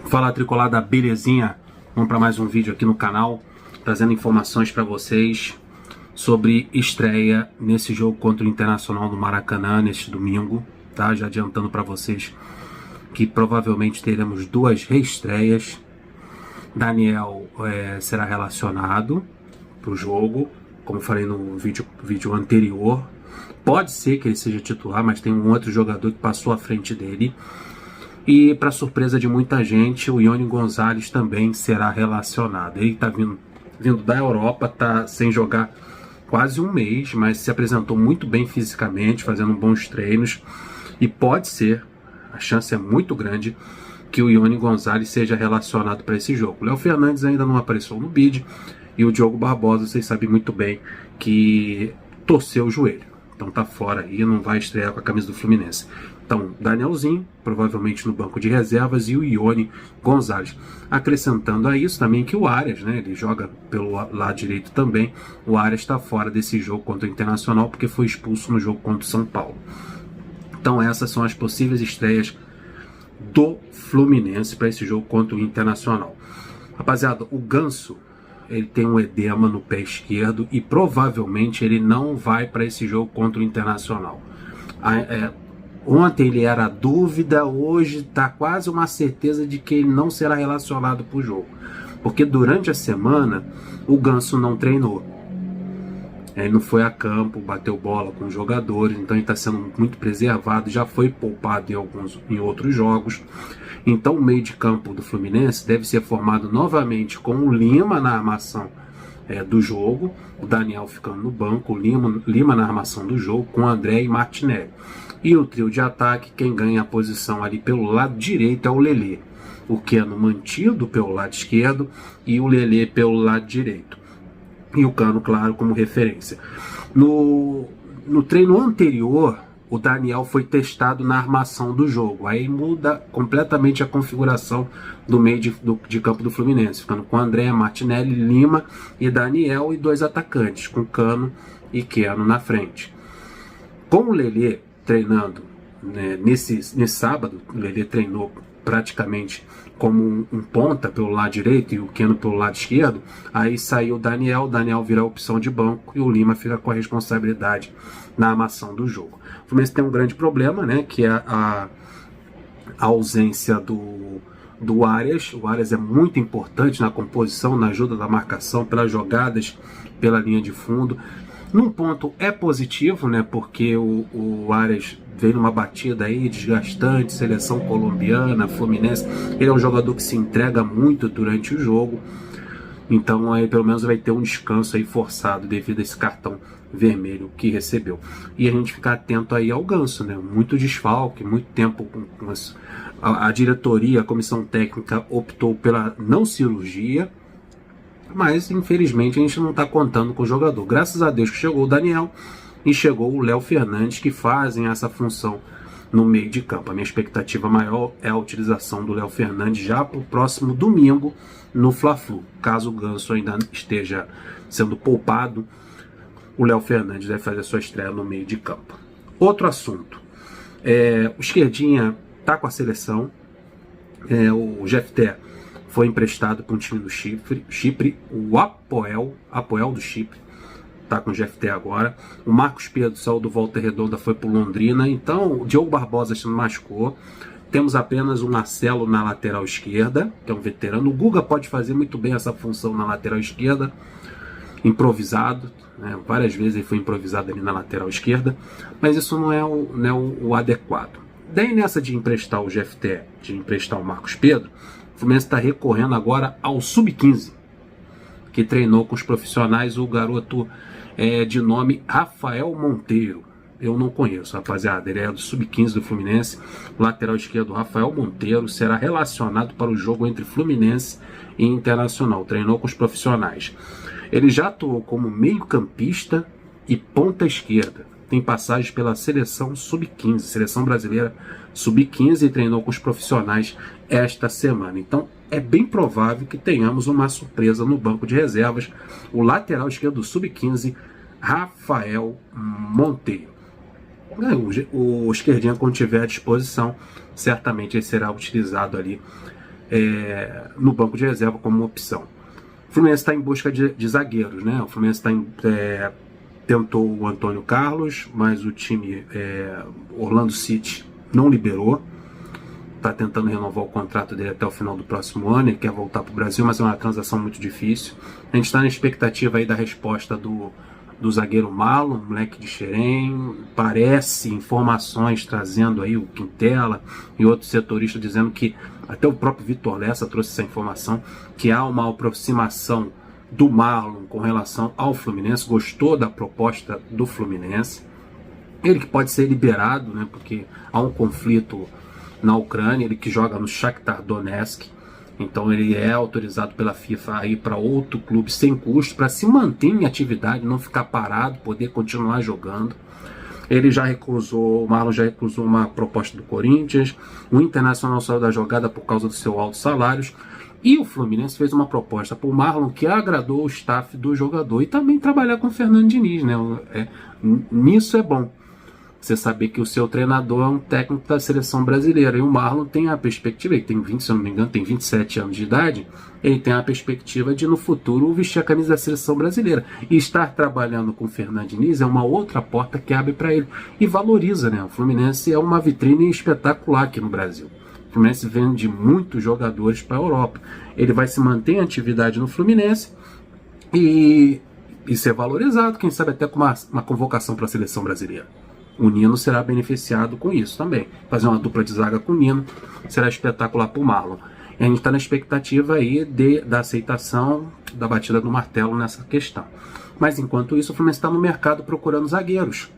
Fala, tricolada, belezinha? Vamos para mais um vídeo aqui no canal, trazendo informações para vocês sobre estreia nesse jogo contra o Internacional do Maracanã neste domingo, tá? Já adiantando para vocês que provavelmente teremos duas reestreias. Daniel será relacionado para o jogo, como falei no vídeo anterior. Pode ser que ele seja titular, mas tem um outro jogador que passou à frente dele. E, para surpresa de muita gente, o Iony Gonzalez também será relacionado. Ele está vindo da Europa, está sem jogar quase um mês, mas se apresentou muito bem fisicamente, fazendo bons treinos. E pode ser, a chance é muito grande, que o Iony Gonzalez seja relacionado para esse jogo. O Léo Fernandes ainda não apareceu no bid, e o Diogo Barbosa, vocês sabem muito bem que torceu o joelho. Então tá fora aí, não vai estrear com a camisa do Fluminense. Então, Danielzinho, provavelmente no banco de reservas, e o Iony Gonzalez. Acrescentando a isso também que o Arias, né, ele joga pelo lado direito também. O Arias está fora desse jogo contra o Internacional porque foi expulso no jogo contra o São Paulo. Então essas são as possíveis estreias do Fluminense para esse jogo contra o Internacional. Rapaziada, o Ganso, ele tem um edema no pé esquerdo e provavelmente ele não vai para esse jogo contra o Internacional. Ontem ele era dúvida, hoje está quase uma certeza de que ele não será relacionado para o jogo. Porque durante a semana o Ganso não treinou. Ele não foi a campo, bateu bola com os jogadores, então ele está sendo muito preservado, já foi poupado em outros jogos. Então o meio de campo do Fluminense deve ser formado novamente com o Lima na armação do jogo, o Daniel ficando no banco, o Lima na armação do jogo, com André e Martinelli. E o trio de ataque, quem ganha a posição ali pelo lado direito é o Lelê. O Keno mantido pelo lado esquerdo e o Lelê pelo lado direito. E o Cano, claro, como referência. No treino anterior, o Daniel foi testado na armação do jogo. Aí muda completamente a configuração do meio de campo do Fluminense, ficando com André, Martinelli, Lima e Daniel, e dois atacantes, com Cano e Keno na frente. Com o Lelê treinando, né, nesse sábado, o Lelê treinou praticamente como um ponta pelo lado direito e o Keno pelo lado esquerdo. Aí saiu o Daniel vira a opção de banco e o Lima fica com a responsabilidade na armação do jogo. O Fluminense tem um grande problema, né, que é a ausência do Arias. O Arias é muito importante na composição, na ajuda da marcação, pelas jogadas pela linha de fundo. Num ponto é positivo, né, porque o Arias veio numa batida aí desgastante, seleção colombiana, Fluminense. Ele é um jogador que se entrega muito durante o jogo, então aí pelo menos vai ter um descanso aí forçado devido a esse cartão vermelho que recebeu. E a gente ficar atento aí ao Ganso, né, muito desfalque, muito tempo a diretoria, a comissão técnica optou pela não cirurgia, mas infelizmente a gente não está contando com o jogador. Graças a Deus que chegou o Daniel e chegou o Léo Fernandes, que fazem essa função no meio de campo. A minha expectativa maior é a utilização do Léo Fernandes já para o próximo domingo no Fla-Flu. Caso o Ganso ainda esteja sendo poupado, o Léo Fernandes deve fazer a sua estreia no meio de campo. Outro assunto, o esquerdinha está com a seleção, o Jefté foi emprestado para um time do Chipre, o Apoel do Chipre, está com o Jefté agora. O Marcos Pedro saiu do Volta Redonda, foi para o Londrina. Então o Diogo Barbosa se machucou. Temos apenas o Marcelo na lateral esquerda, que é um veterano. O Guga pode fazer muito bem essa função na lateral esquerda, improvisado, né? Várias vezes ele foi improvisado ali na lateral esquerda, mas isso não é o adequado. Daí nessa de emprestar o Jefté, de emprestar o Marcos Pedro, o Fluminense está recorrendo agora ao Sub-15, que treinou com os profissionais o garoto de nome Rafael Monteiro. Eu não conheço, rapaziada, ele é do Sub-15 do Fluminense. O lateral esquerdo, Rafael Monteiro, será relacionado para o jogo entre Fluminense e Internacional. Treinou com os profissionais. Ele já atuou como meio-campista e ponta esquerda. Tem passagem pela seleção Sub-15, seleção brasileira Sub-15, e treinou com os profissionais esta semana. Então é bem provável que tenhamos uma surpresa no banco de reservas. O lateral esquerdo do Sub-15, Rafael Monteiro. O esquerdinha, quando tiver à disposição, certamente ele será utilizado ali no banco de reserva como uma opção. O Fluminense está em busca de zagueiros, né? O Fluminense tentou o Antônio Carlos, mas o time Orlando City não liberou. Está tentando renovar o contrato dele até o final do próximo ano. Ele quer voltar para o Brasil, mas é uma transação muito difícil. A gente está na expectativa aí da resposta do zagueiro Marlon, moleque de Xerém. Parece informações trazendo aí o Quintela e outros setoristas dizendo que, até o próprio Vitor Lessa trouxe essa informação, que há uma aproximação do Marlon com relação ao Fluminense, gostou da proposta do Fluminense. Ele que pode ser liberado, né, porque há um conflito na Ucrânia, ele que joga no Shakhtar Donetsk, então ele é autorizado pela FIFA a ir para outro clube sem custo, para se manter em atividade, não ficar parado, poder continuar jogando. Ele já recusou, o Marlon já recusou uma proposta do Corinthians, o Internacional saiu da jogada por causa do seu alto salários, e o Fluminense fez uma proposta para o Marlon que agradou o staff do jogador, e também trabalhar com o Fernando Diniz, né? Nisso é bom. Você saber que o seu treinador é um técnico da seleção brasileira. E o Marlon tem a perspectiva, ele tem 20, se eu não me engano, tem 27 anos de idade, ele tem a perspectiva de no futuro vestir a camisa da seleção brasileira. E estar trabalhando com o Fernando Diniz é uma outra porta que abre para ele. E valoriza, né? O Fluminense é uma vitrine espetacular aqui no Brasil. O Fluminense vende muitos jogadores para a Europa. Ele vai se manter em atividade no Fluminense e ser valorizado, quem sabe até com uma convocação para a seleção brasileira. O Nino será beneficiado com isso também. Fazer uma dupla de zaga com o Nino será espetacular para o Marlon. E a gente está na expectativa aí da aceitação da batida do martelo nessa questão. Mas enquanto isso, o Fluminense está no mercado procurando zagueiros.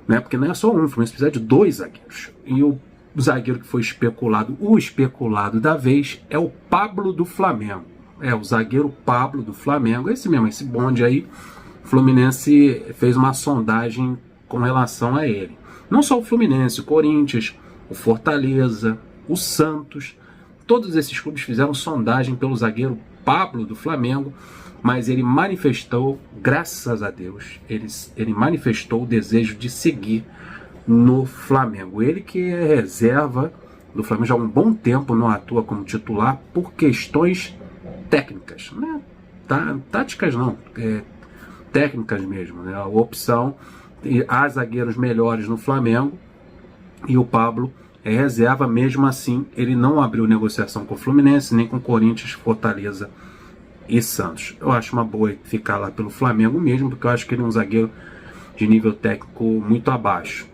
Né? Porque não é só um, o Fluminense precisa de 2 zagueiros. E o zagueiro que foi especulado, o especulado da vez, é o Pablo do Flamengo. É o zagueiro Pablo do Flamengo, esse mesmo, esse bonde aí. O Fluminense fez uma sondagem com relação a ele. Não só o Fluminense, o Corinthians, o Fortaleza, o Santos, todos esses clubes fizeram sondagem pelo zagueiro Pablo do Flamengo, mas ele manifestou, graças a Deus, ele manifestou o desejo de seguir no Flamengo. Ele que é reserva do Flamengo já há um bom tempo, não atua como titular por questões técnicas, né? Táticas não, técnicas mesmo, né? A opção, há zagueiros melhores no Flamengo e o Pablo é reserva. Mesmo assim, ele não abriu negociação com o Fluminense, nem com o Corinthians, Fortaleza e Santos. Eu acho uma boa ficar lá pelo Flamengo mesmo, porque eu acho que ele é um zagueiro de nível técnico muito abaixo,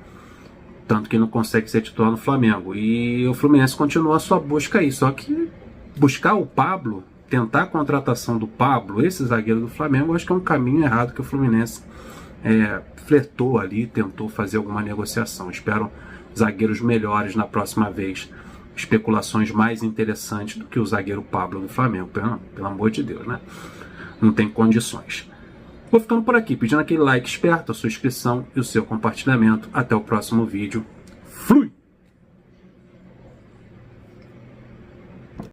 tanto que não consegue ser titular no Flamengo. E o Fluminense continua a sua busca aí, só que buscar o Pablo, tentar a contratação do Pablo, esse zagueiro do Flamengo, eu acho que é um caminho errado que o Fluminense flertou ali, tentou fazer alguma negociação. Espero zagueiros melhores na próxima vez, especulações mais interessantes do que o zagueiro Pablo do Flamengo, pelo amor de Deus, né? Não tem condições. Vou ficando por aqui, pedindo aquele like esperto, a sua inscrição e o seu compartilhamento. Até o próximo vídeo. Fui!